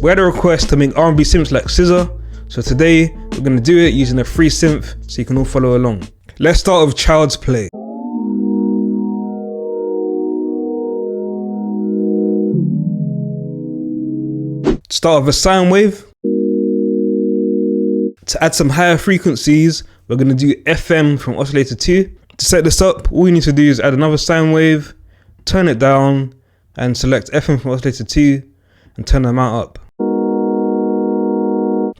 We had a request to make R&B synths like SZA, so today we're going to do it using a free synth so you can all follow along. Let's start with Child's Play. Start with a sine wave. To add some higher frequencies, we're going to do FM from oscillator 2. To set this up, all you need to do is add another sine wave, turn it down, and select FM from oscillator 2 and turn the amount up.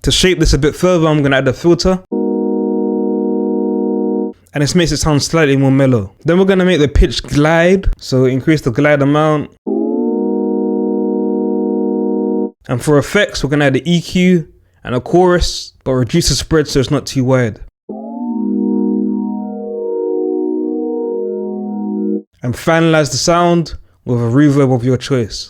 To shape this a bit further, I'm going to add a filter. And this makes it sound slightly more mellow. Then we're going to make the pitch glide, so increase the glide amount. And for effects, we're going to add an EQ and a chorus, but reduce the spread so it's not too wide. And finalize the sound with a reverb of your choice.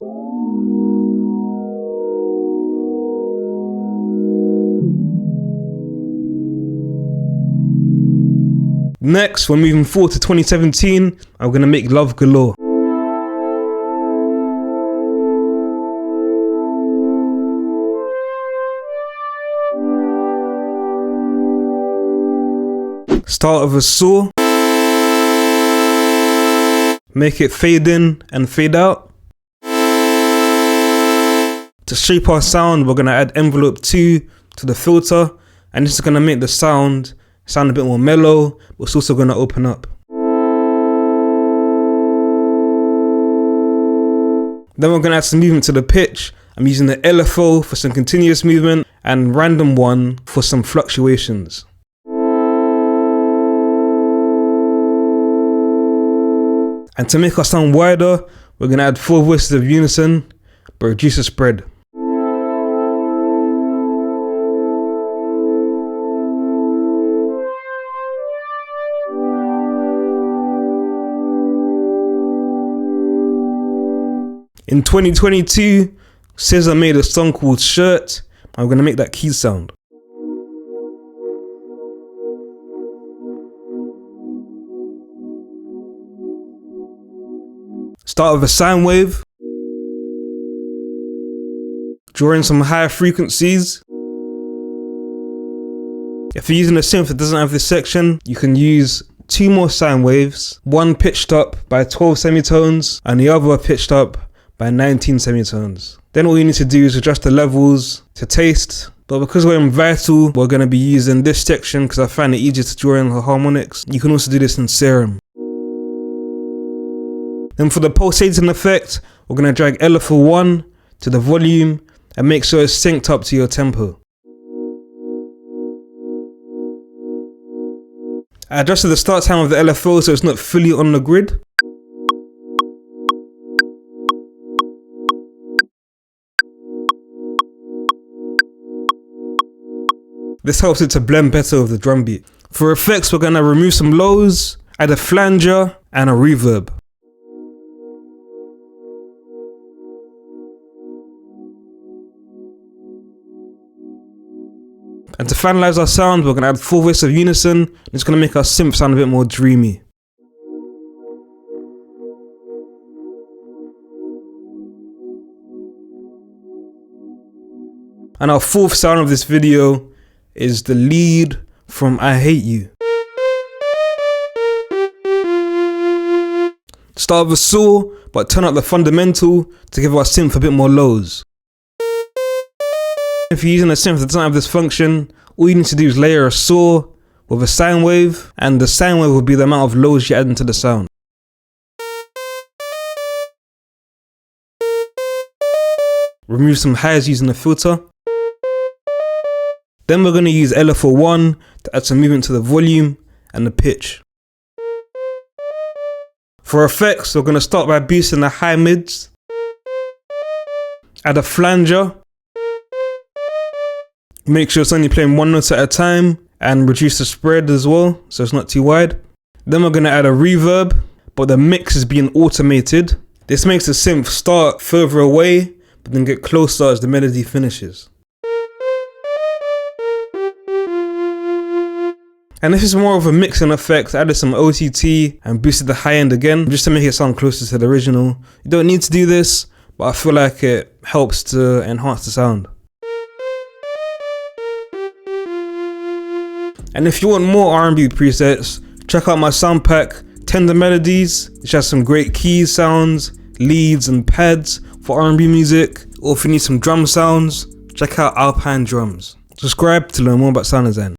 Next, we're moving forward to 2017, and we're going to make Love Galore. Start with a saw. Make it fade in and fade out. To shape our sound, we're going to add envelope 2 to the filter, and this is going to make the sound a bit more mellow, but it's also going to open up. Then we're going to add some movement to the pitch. I'm using the LFO for some continuous movement and random 1 for some fluctuations. And to make our sound wider, we're going to add 4 voices of unison, but reduce the spread. In 2022, SZA made a song called Shirt. I'm going to make that key sound. Start with a sine wave. Draw in some higher frequencies. If you're using a synth that doesn't have this section, you can use 2 more sine waves, one pitched up by 12 semitones and the other pitched up by 19 semitones. Then all you need to do is adjust the levels to taste. But because we're in Vital, we're going to be using this section because I find it easier to draw in the harmonics. You can also do this in Serum. Then for the pulsating effect, we're going to drag LFO1 to the volume and make sure it's synced up to your tempo. I adjusted the start time of the LFO so it's not fully on the grid. This helps it to blend better with the drum beat. For effects, we're going to remove some lows, add a flanger and a reverb. And to finalize our sound, we're going to add 4 voices of unison. It's going to make our synth sound a bit more dreamy. And our 4th sound of this video is the lead from I Hate You. Start with a saw, but turn up the fundamental to give our synth a bit more lows. If you're using a synth that doesn't have this function, all you need to do is layer a saw with a sine wave, and the sine wave will be the amount of lows you add into the sound. Remove some highs using the filter. Then we're going to use LFO1 to add some movement to the volume and the pitch. For effects, we're going to start by boosting the high mids. Add a flanger. Make sure it's only playing 1 note at a time and reduce the spread as well so it's not too wide. Then we're going to add a reverb, but the mix is being automated. This makes the synth start further away but then get closer as the melody finishes. And this is more of a mixing effect. I added some OTT and boosted the high end again just to make it sound closer to the original. You don't need to do this, but I feel like it helps to enhance the sound. And if you want more R&B presets, check out my sound pack, Tender Melodies, which has some great keys sounds, leads and pads for R&B music. Or if you need some drum sounds, check out R&B Drums. Subscribe to learn more about sound design.